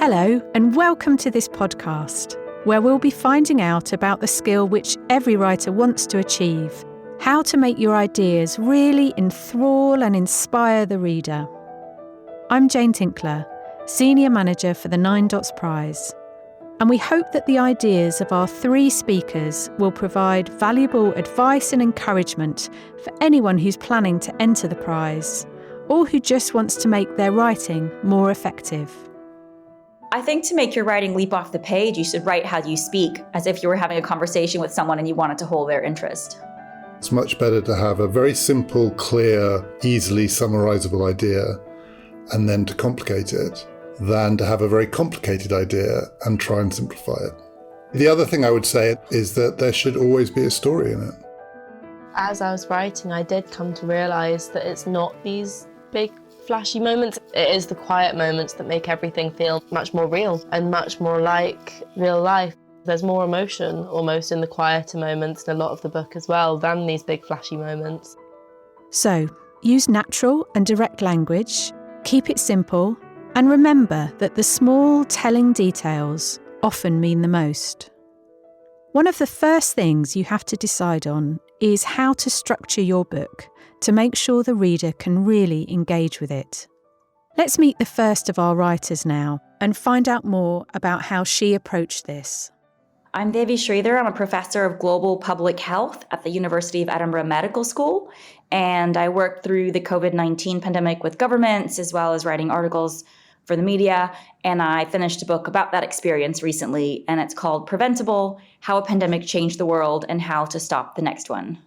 Hello, and welcome to this podcast, where we'll be finding out about the skill which every writer wants to achieve, how to make your ideas really enthrall and inspire the reader. I'm Jane Tinkler, Senior Manager for the 9 Dots Prize, and we hope that the ideas of our 3 speakers will provide valuable advice and encouragement for anyone who's planning to enter the prize, or who just wants to make their writing more effective. I think to make your writing leap off the page, you should write how you speak, as if you were having a conversation with someone and you wanted to hold their interest. It's much better to have a very simple, clear, easily summarizable idea and then to complicate it than to have a very complicated idea and try and simplify it. The other thing I would say is that there should always be a story in it. As I was writing, I did come to realise that it's not these big flashy moments. It is the quiet moments that make everything feel much more real and much more like real life. There's more emotion almost in the quieter moments in a lot of the book as well than these big flashy moments. So, use natural and direct language, keep it simple, and remember that the small telling details often mean the most. One of the first things you have to decide on is how to structure your book to make sure the reader can really engage with it. Let's meet the first of our writers now and find out more about how she approached this. I'm Devi Sridhar. I'm a professor of global public health at the University of Edinburgh Medical School, and I worked through the COVID-19 pandemic with governments as well as writing articles for the media, and I finished a book about that experience recently, and it's called Preventable: How a Pandemic Changed the World and How to Stop the Next One.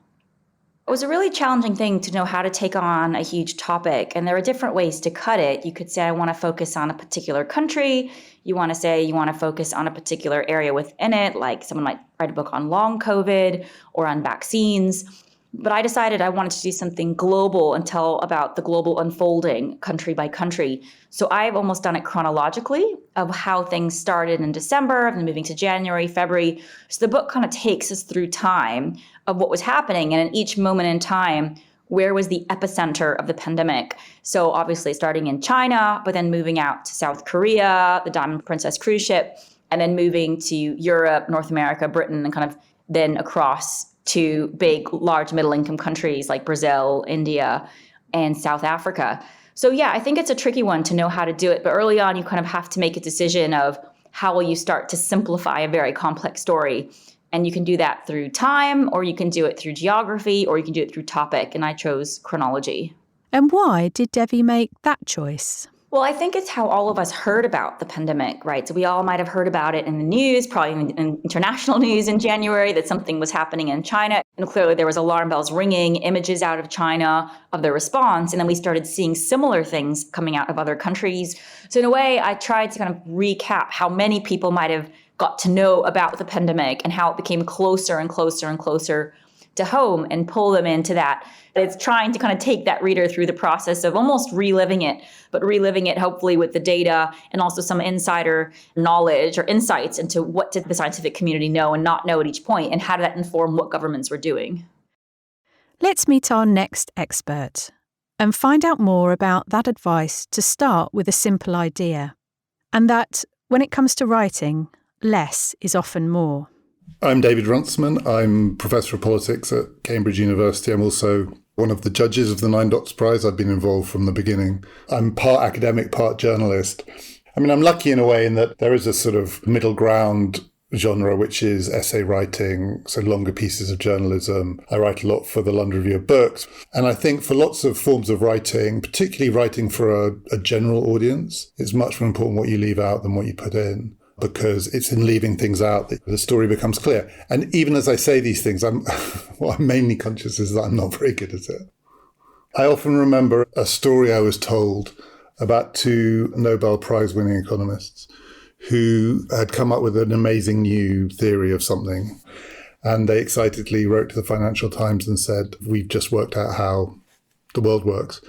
It was a really challenging thing to know how to take on a huge topic, and there are different ways to cut it. You could say, I want to focus on a particular country. You want to say you want to focus on a particular area within it, like someone might write a book on long COVID or on vaccines. But I decided I wanted to do something global and tell about the global unfolding country by country. So I've almost done it chronologically of how things started in December and then moving to January, February. So the book kind of takes us through time of what was happening. And in each moment in time, where was the epicenter of the pandemic? So obviously starting in China, but then moving out to South Korea, the Diamond Princess cruise ship, and then moving to Europe, North America, Britain, and kind of then across to big, large middle-income countries like Brazil, India, and South Africa. So yeah, I think it's a tricky one to know how to do it. But early on, you kind of have to make a decision of how will you start to simplify a very complex story. And you can do that through time, or you can do it through geography, or you can do it through topic. And I chose chronology. And why did Devi make that choice? Well, I think it's how all of us heard about the pandemic, right? So we all might have heard about it in the news, probably in international news in January, that something was happening in China. And clearly there was alarm bells ringing, images out of China of the response. And then we started seeing similar things coming out of other countries. So in a way, I tried to kind of recap how many people might have got to know about the pandemic and how it became closer and closer and closer to home and pull them into that. It's trying to kind of take that reader through the process of almost reliving it, but reliving it hopefully with the data and also some insider knowledge or insights into what did the scientific community know and not know at each point, and how did that inform what governments were doing. Let's meet our next expert and find out more about that advice to start with a simple idea, and that when it comes to writing, less is often more. I'm David Runciman. I'm Professor of Politics at Cambridge University. I'm also one of the judges of the 9 Dots Prize. I've been involved from the beginning. I'm part academic, part journalist. I mean, I'm lucky in a way in that there is a sort of middle ground genre, which is essay writing, so longer pieces of journalism. I write a lot for the London Review of Books. And I think for lots of forms of writing, particularly writing for a general audience, it's much more important what you leave out than what you put in, because it's in leaving things out that the story becomes clear. And even as I say these things, what I'm mainly conscious is that I'm not very good at it. I often remember a story I was told about 2 Nobel Prize winning economists who had come up with an amazing new theory of something. And they excitedly wrote to the Financial Times and said, we've just worked out how the world works.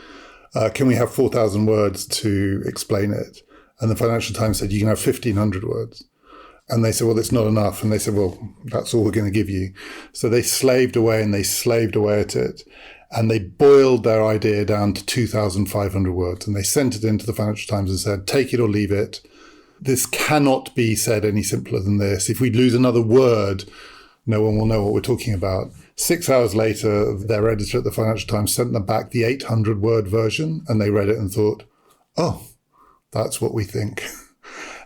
Can we have 4,000 words to explain it? And the Financial Times said, you can have 1,500 words. And they said, well, it's not enough. And they said, well, that's all we're going to give you. So they slaved away and they slaved away at it. And they boiled their idea down to 2,500 words. And they sent it into the Financial Times and said, take it or leave it. this cannot be said any simpler than this. If we lose another word, no one will know what we're talking about. 6 hours later, their editor at the Financial Times sent them back the 800-word version, and they read it and thought, oh, that's what we think.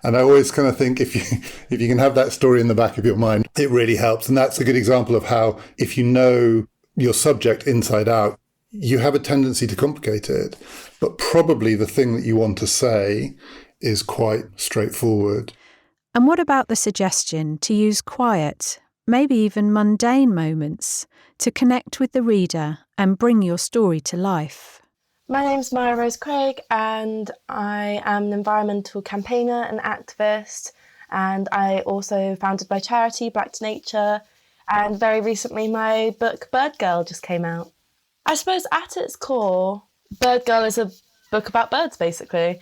And I always kind of think if you can have that story in the back of your mind, it really helps. And that's a good example of how if you know your subject inside out, you have a tendency to complicate it. But probably the thing that you want to say is quite straightforward. And what about the suggestion to use quiet, maybe even mundane moments to connect with the reader and bring your story to life? My name's Mya-Rose Craig, and I am an environmental campaigner and activist, and I also founded my charity, Black to Nature, and very recently my book Bird Girl just came out. I suppose at its core, Bird Girl is a book about birds, basically.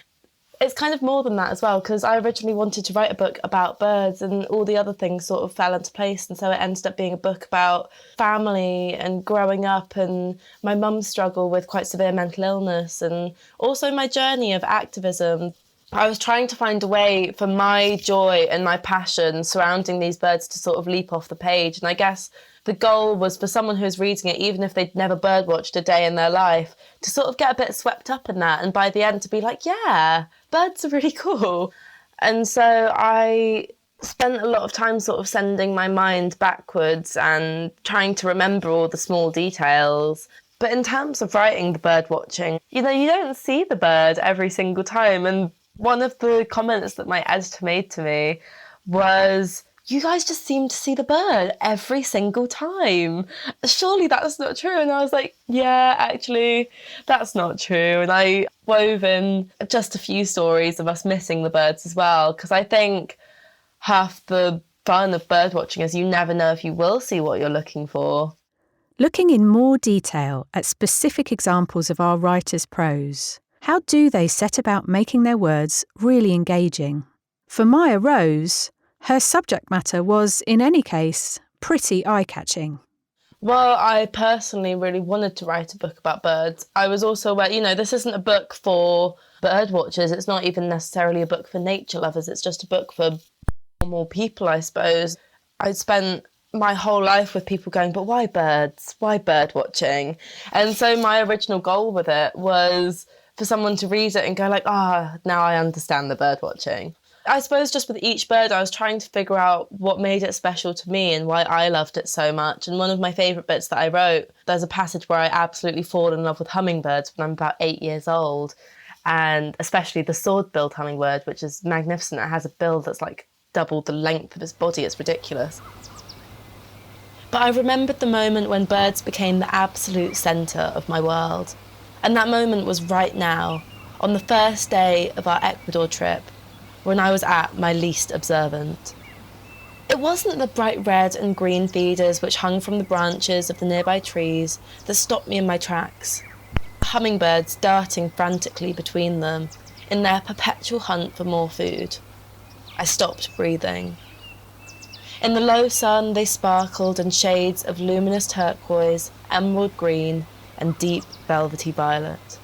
It's kind of more than that as well, because I originally wanted to write a book about birds and all the other things sort of fell into place. And so it ended up being a book about family and growing up and my mum's struggle with quite severe mental illness and also my journey of activism. I was trying to find a way for my joy and my passion surrounding these birds to sort of leap off the page. And I guess the goal was for someone who's reading it, even if they'd never birdwatched a day in their life, to sort of get a bit swept up in that. And by the end to be like, yeah, birds are really cool. And so I spent a lot of time sort of sending my mind backwards and trying to remember all the small details. But in terms of writing the bird watching, you don't see the bird every single time. And one of the comments that my editor made to me was, you guys just seem to see the bird every single time. Surely that's not true. And I was like, yeah, actually, that's not true. And I wove in just a few stories of us missing the birds as well, because I think half the fun of bird watching is you never know if you will see what you're looking for. Looking in more detail at specific examples of our writers' prose, how do they set about making their words really engaging? For Mya-Rose, her subject matter was, in any case, pretty eye-catching. Well, I personally really wanted to write a book about birds. I was also aware, this isn't a book for bird watchers. It's not even necessarily a book for nature lovers. It's just a book for normal people, I suppose. I'd spent my whole life with people going, but why birds? Why bird watching? And so my original goal with it was for someone to read it and go like, now I understand the bird watching. I suppose just with each bird, I was trying to figure out what made it special to me and why I loved it so much. And one of my favourite bits that I wrote, there's a passage where I absolutely fall in love with hummingbirds when I'm about 8 years old. And especially the sword-billed hummingbird, which is magnificent. It has a bill that's like double the length of its body. It's ridiculous. But I remembered the moment when birds became the absolute centre of my world. And that moment was right now, on the first day of our Ecuador trip, when I was at my least observant. It wasn't the bright red and green feeders which hung from the branches of the nearby trees that stopped me in my tracks. Hummingbirds darting frantically between them in their perpetual hunt for more food. I stopped breathing. In the low sun, they sparkled in shades of luminous turquoise, emerald green, and deep velvety violet.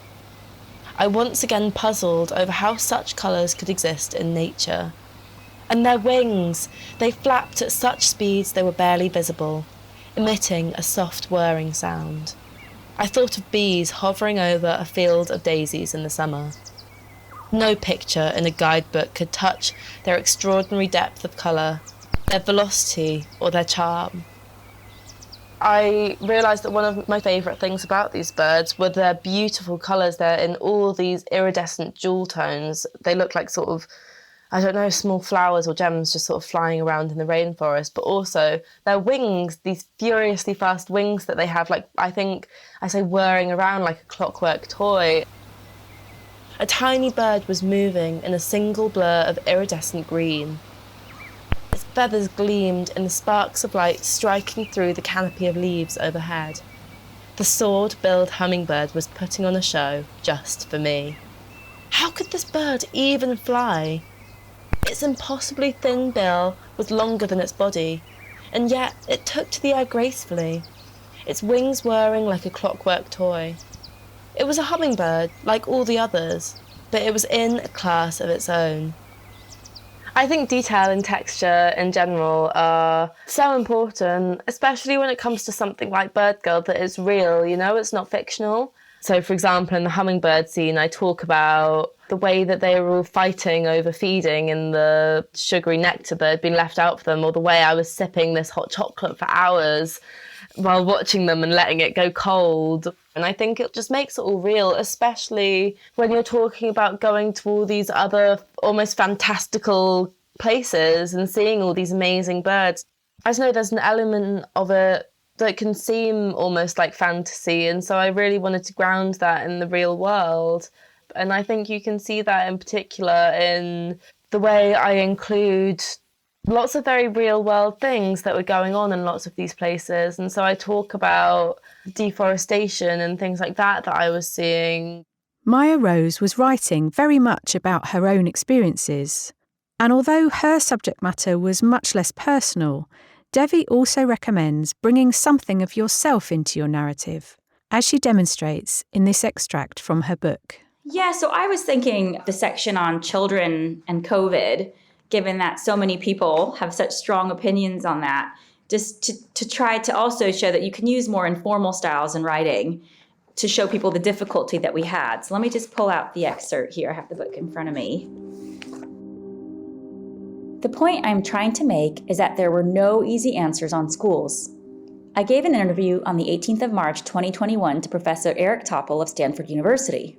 I once again puzzled over how such colours could exist in nature. And their wings, they flapped at such speeds they were barely visible, emitting a soft whirring sound. I thought of bees hovering over a field of daisies in the summer. No picture in a guidebook could touch their extraordinary depth of colour, their velocity or their charm. I realised that one of my favourite things about these birds were their beautiful colours. They're in all these iridescent jewel tones. They look like sort of, small flowers or gems just sort of flying around in the rainforest, but also their wings, these furiously fast wings that they have, like I think I say whirring around like a clockwork toy. A tiny bird was moving in a single blur of iridescent green. Its feathers gleamed in the sparks of light striking through the canopy of leaves overhead. The sword-billed hummingbird was putting on a show just for me. How could this bird even fly? Its impossibly thin bill was longer than its body, and yet it took to the air gracefully, its wings whirring like a clockwork toy. It was a hummingbird, like all the others, but it was in a class of its own. I think detail and texture in general are so important, especially when it comes to something like Bird Girl that is real, you know, it's not fictional. So, for example, in the hummingbird scene, I talk about the way that they were all fighting over feeding and the sugary nectar that had been left out for them, or the way I was sipping this hot chocolate for hours while watching them and letting it go cold. And I think it just makes it all real, especially when you're talking about going to all these other almost fantastical places and seeing all these amazing birds. I just know there's an element of it that can seem almost like fantasy, and so I really wanted to ground that in the real world. And I think you can see that in particular in the way I include lots of very real world things that were going on in lots of these places. And so I talk about deforestation and things like that I was seeing. Mya-Rose was writing very much about her own experiences. And although her subject matter was much less personal, Devi also recommends bringing something of yourself into your narrative, as she demonstrates in this extract from her book. Yeah, so I was thinking the section on children and COVID, given that so many people have such strong opinions on that, just to try to also show that you can use more informal styles in writing to show people the difficulty that we had. So let me just pull out the excerpt here. I have the book in front of me. The point I'm trying to make is that there were no easy answers on schools. I gave an interview on the 18th of March 2021 to Professor Eric Topol of Stanford University.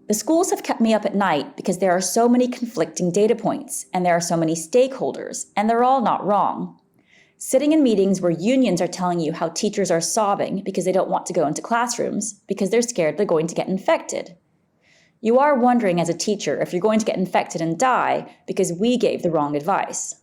The schools have kept me up at night because there are so many conflicting data points, and there are so many stakeholders, and they're all not wrong. Sitting in meetings where unions are telling you how teachers are sobbing because they don't want to go into classrooms because they're scared they're going to get infected. You are wondering as a teacher if you're going to get infected and die because we gave the wrong advice.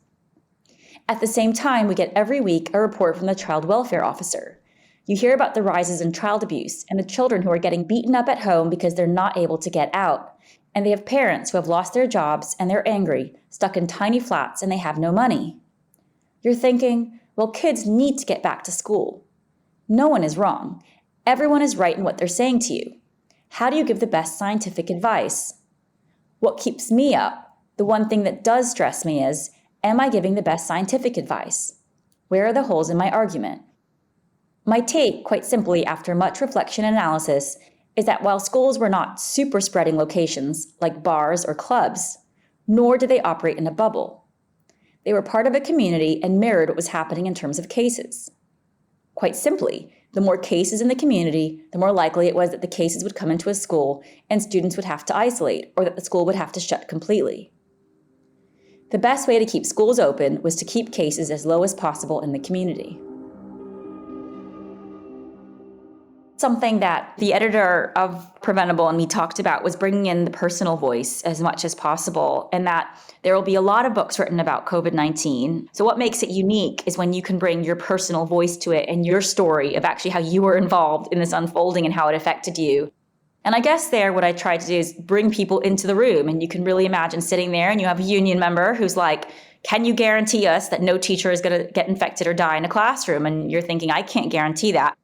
At the same time, we get every week a report from the child welfare officer. You hear about the rises in child abuse and the children who are getting beaten up at home because they're not able to get out. And they have parents who have lost their jobs and they're angry, stuck in tiny flats, and they have no money. You're thinking, well, kids need to get back to school. No one is wrong. Everyone is right in what they're saying to you. How do you give the best scientific advice? What keeps me up, the one thing that does stress me is, am I giving the best scientific advice? Where are the holes in my argument? My take, quite simply, after much reflection and analysis, is that while schools were not super spreading locations like bars or clubs, nor did they operate in a bubble. They were part of a community and mirrored what was happening in terms of cases. Quite simply, the more cases in the community, the more likely it was that the cases would come into a school and students would have to isolate, or that the school would have to shut completely. The best way to keep schools open was to keep cases as low as possible in the community. Something that the editor of Preventable and me talked about was bringing in the personal voice as much as possible, and that there will be a lot of books written about COVID-19. So what makes it unique is when you can bring your personal voice to it and your story of actually how you were involved in this unfolding and how it affected you. And I guess there, what I tried to do is bring people into the room, and you can really imagine sitting there and you have a union member who's like, can you guarantee us that no teacher is going to get infected or die in a classroom? And you're thinking, I can't guarantee that.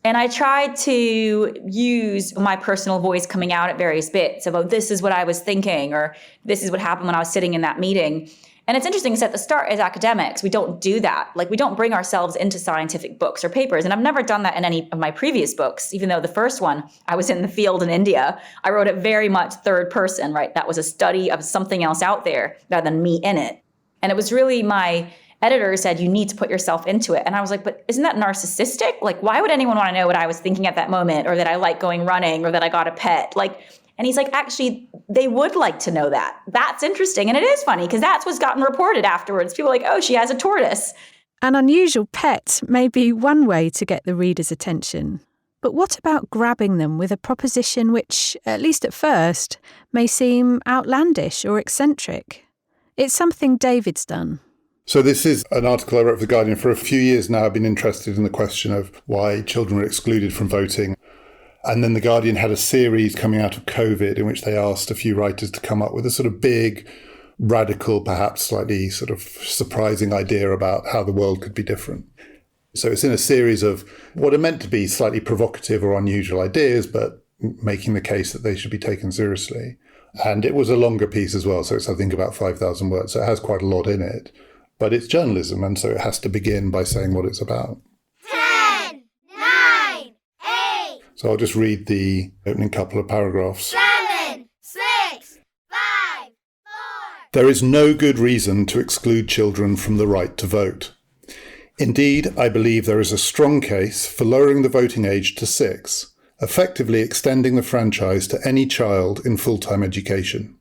And I tried to use my personal voice coming out at various bits about this is what I was thinking, or this is what happened when I was sitting in that meeting. And it's interesting because at the start as academics, we don't do that. Like we don't bring ourselves into scientific books or papers. And I've never done that in any of my previous books, even though the first one, I was in the field in India. I wrote it very much third person, right? That was a study of something else out there rather than me in it. And it was really my editor said, you need to put yourself into it. And I was like, but isn't that narcissistic? Like, why would anyone want to know what I was thinking at that moment, or that I like going running, or that I got a pet? And he's like, actually, they would like to know that. That's interesting. And it is funny because that's what's gotten reported afterwards. People are like, oh, she has a tortoise. An unusual pet may be one way to get the reader's attention. But what about grabbing them with a proposition which, at least at first, may seem outlandish or eccentric? It's something David's done. So this is an article I wrote for The Guardian. For a few years now, I've been interested in the question of why children were excluded from voting. And then The Guardian had a series coming out of COVID in which they asked a few writers to come up with a sort of big, radical, perhaps slightly sort of surprising idea about how the world could be different. So it's in a series of what are meant to be slightly provocative or unusual ideas, but making the case that they should be taken seriously. And it was a longer piece as well, so it's, I think, about 5,000 words, so it has quite a lot in it. But it's journalism, and so it has to begin by saying what it's about. 10, 9, 8. So I'll just read the opening couple of paragraphs. 7, 6, 5, 4. There is no good reason to exclude children from the right to vote. Indeed, I believe there is a strong case for lowering the voting age to 6, effectively extending the franchise to any child in full-time education.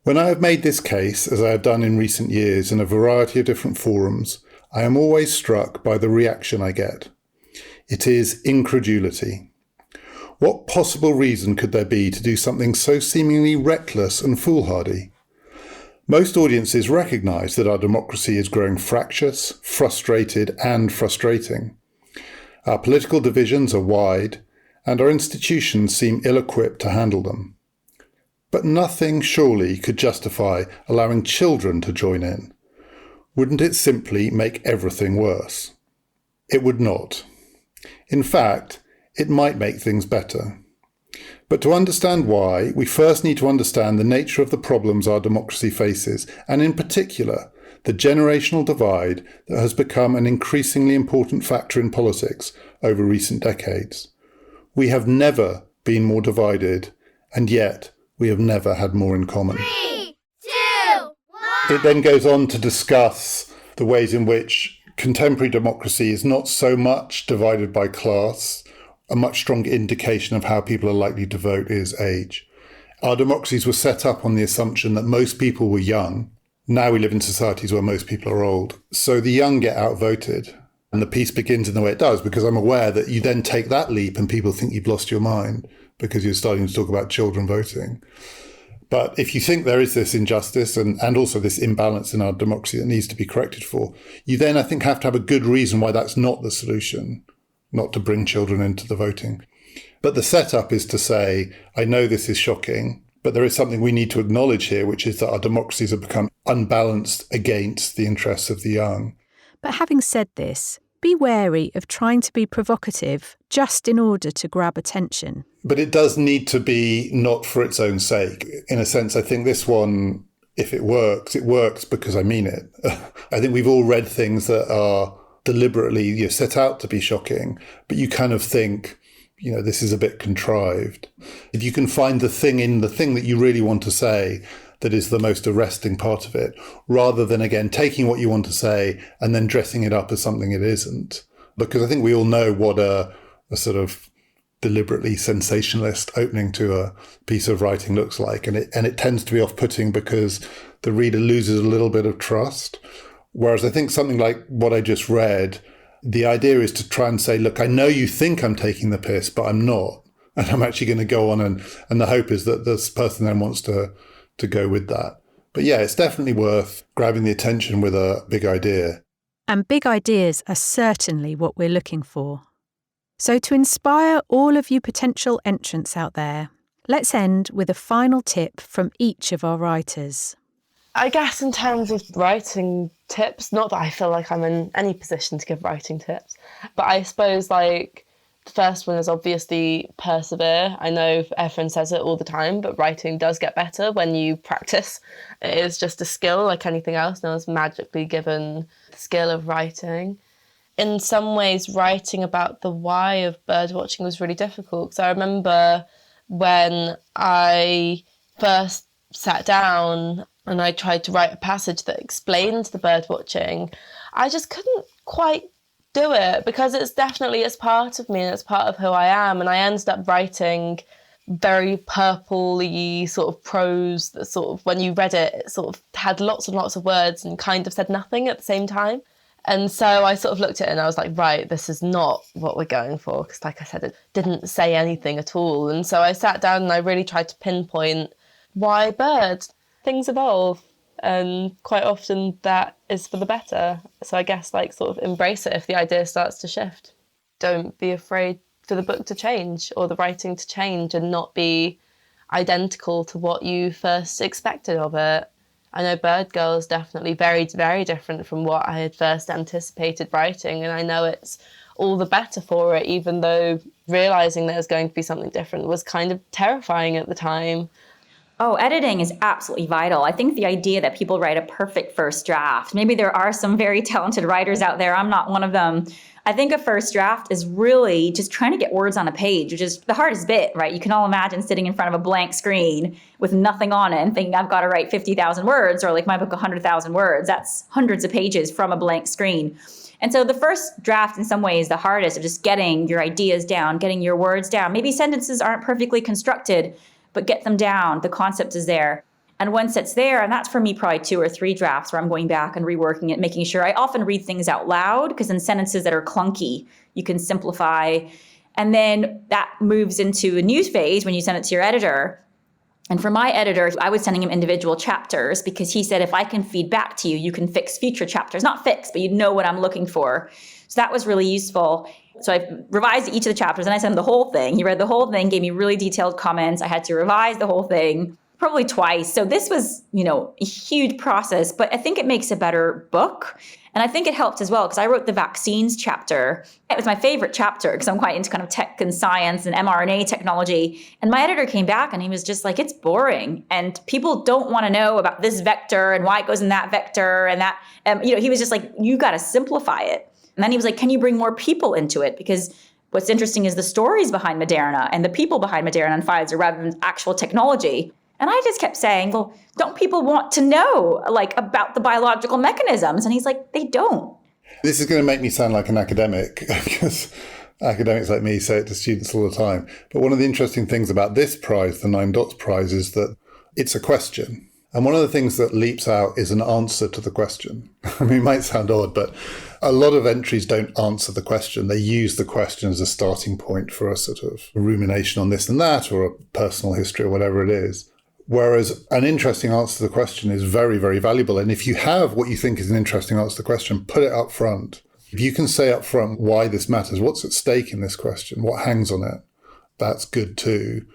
When I have made this case, as I have done in recent years in a variety of different forums, I am always struck by the reaction I get. It is incredulity. What possible reason could there be to do something so seemingly reckless and foolhardy? Most audiences recognise that our democracy is growing fractious, frustrated and frustrating. Our political divisions are wide, and our institutions seem ill-equipped to handle them. But nothing surely could justify allowing children to join in. Wouldn't it simply make everything worse? It would not. In fact, it might make things better. But to understand why, we first need to understand the nature of the problems our democracy faces, and in particular, the generational divide that has become an increasingly important factor in politics over recent decades. We have never been more divided, and yet we have never had more in common. 3, 2, 1. It then goes on to discuss the ways in which contemporary democracy is not so much divided by class. A much stronger indication of how people are likely to vote is age. Our democracies were set up on the assumption that most people were young. Now we live in societies where most people are old. So the young get outvoted. And the piece begins in the way it does, because I'm aware that you then take that leap and people think you've lost your mind because you're starting to talk about children voting. But if you think there is this injustice and also this imbalance in our democracy that needs to be corrected for, you then, I think, have to have a good reason why that's not the solution, not to bring children into the voting. But the setup is to say, I know this is shocking, but there is something we need to acknowledge here, which is that our democracies have become unbalanced against the interests of the young. But having said this, be wary of trying to be provocative just in order to grab attention. But it does need to be not for its own sake. In a sense, I think this one, if it works because I mean it. I think we've all read things that are deliberately set out to be shocking, but you kind of think, this is a bit contrived. If you can find the thing in the thing that you really want to say that is the most arresting part of it, rather than, again, taking what you want to say and then dressing it up as something it isn't. Because I think we all know what a sort of deliberately sensationalist opening to a piece of writing looks like. And it tends to be off-putting because the reader loses a little bit of trust. Whereas I think something like what I just read, the idea is to try and say, look, I know you think I'm taking the piss, but I'm not. And I'm actually going to go on and the hope is that this person then wants to go with that. But yeah, it's definitely worth grabbing the attention with a big idea. And big ideas are certainly what we're looking for. So to inspire all of you potential entrants out there, let's end with a final tip from each of our writers. I guess in terms of writing tips, not that I feel like I'm in any position to give writing tips, but I suppose the first one is obviously persevere. I know everyone says it all the time, but writing does get better when you practice. It is just a skill like anything else. No one's magically given the skill of writing. In some ways, writing about the why of birdwatching was really difficult, because I remember when I first sat down and I tried to write a passage that explained the birdwatching, I just couldn't quite do it, because it's part of me and it's part of who I am. And I ended up writing very purpley sort of prose that sort of, when you read it, it sort of had lots and lots of words and kind of said nothing at the same time. And so I sort of looked at it and I was like, right, this is not what we're going for, because like I said, it didn't say anything at all. And so I sat down and I really tried to pinpoint why birds. Things evolve, and quite often that is for the better. So I guess sort of embrace it if the idea starts to shift. Don't be afraid for the book to change or the writing to change and not be identical to what you first expected of it. I know Bird Girl is definitely very, very different from what I had first anticipated writing, and I know it's all the better for it, even though realising there was going to be something different was kind of terrifying at the time. Oh, editing is absolutely vital. I think the idea that people write a perfect first draft, maybe there are some very talented writers out there. I'm not one of them. I think a first draft is really just trying to get words on a page, which is the hardest bit, right? You can all imagine sitting in front of a blank screen with nothing on it and thinking I've got to write 50,000 words, or like my book, 100,000 words. That's hundreds of pages from a blank screen. And so the first draft in some ways is the hardest, of just getting your ideas down, getting your words down. Maybe sentences aren't perfectly constructed, but get them down. The concept is there. And once it's there, and that's for me probably 2 or 3 drafts where I'm going back and reworking it, making sure I often read things out loud, because in sentences that are clunky, you can simplify. And then that moves into a new phase when you send it to your editor. And for my editor, I was sending him individual chapters because he said, if I can feed back to you, you can fix future chapters. Not fix, but you know what I'm looking for. So that was really useful. So I revised each of the chapters and I sent him the whole thing. He read the whole thing, gave me really detailed comments. I had to revise the whole thing probably twice. So this was, a huge process, but I think it makes a better book. And I think it helped as well because I wrote the vaccines chapter. It was my favorite chapter because I'm quite into kind of tech and science and mRNA technology. And my editor came back and he was just like, it's boring. And people don't want to know about this vector and why it goes in that vector and that. He was just like, you got to simplify it. And then he was like, can you bring more people into it? Because what's interesting is the stories behind Moderna and the people behind Moderna and Pfizer rather than actual technology. And I just kept saying, well, don't people want to know about the biological mechanisms? And he's like, they don't. This is going to make me sound like an academic because academics like me say it to students all the time. But one of the interesting things about this prize, the 9 Dots Prize, is that it's a question. And one of the things that leaps out is an answer to the question. I mean, it might sound odd, but a lot of entries don't answer the question. They use the question as a starting point for a sort of rumination on this and that, or a personal history or whatever it is. Whereas an interesting answer to the question is very, very valuable. And if you have what you think is an interesting answer to the question, put it up front. If you can say up front why this matters, what's at stake in this question, what hangs on it, that's good too.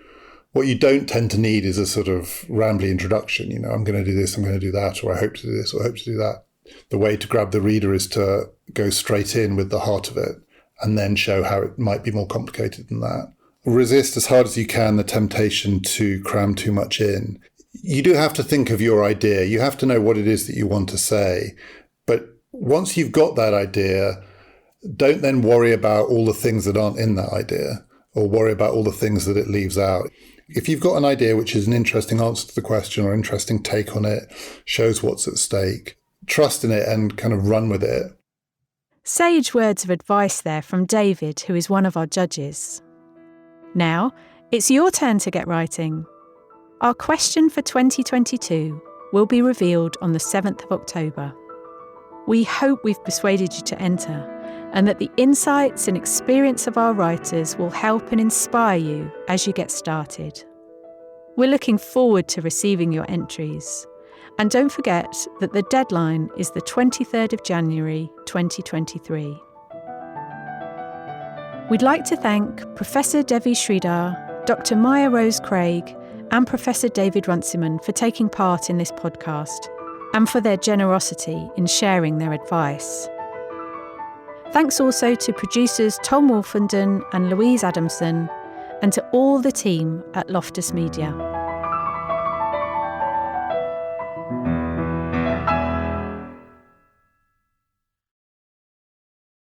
What you don't tend to need is a sort of rambly introduction. I'm going to do this, I'm going to do that, or I hope to do this, or I hope to do that. The way to grab the reader is to go straight in with the heart of it and then show how it might be more complicated than that. Resist as hard as you can the temptation to cram too much in. You do have to think of your idea. You have to know what it is that you want to say. But once you've got that idea, don't then worry about all the things that aren't in that idea or worry about all the things that it leaves out. If you've got an idea which is an interesting answer to the question or interesting take on it, shows what's at stake, trust in it and kind of run with it. Sage words of advice there from David, who is one of our judges. Now, it's your turn to get writing. Our question for 2022 will be revealed on the 7th of October. We hope we've persuaded you to enter and that the insights and experience of our writers will help and inspire you as you get started. We're looking forward to receiving your entries. And don't forget that the deadline is the 23rd of January 2023. We'd like to thank Professor Devi Sridhar, Dr. Mya-Rose Craig, and Professor David Runciman for taking part in this podcast and for their generosity in sharing their advice. Thanks also to producers Tom Wolfenden and Louise Adamson, and to all the team at Loftus Media.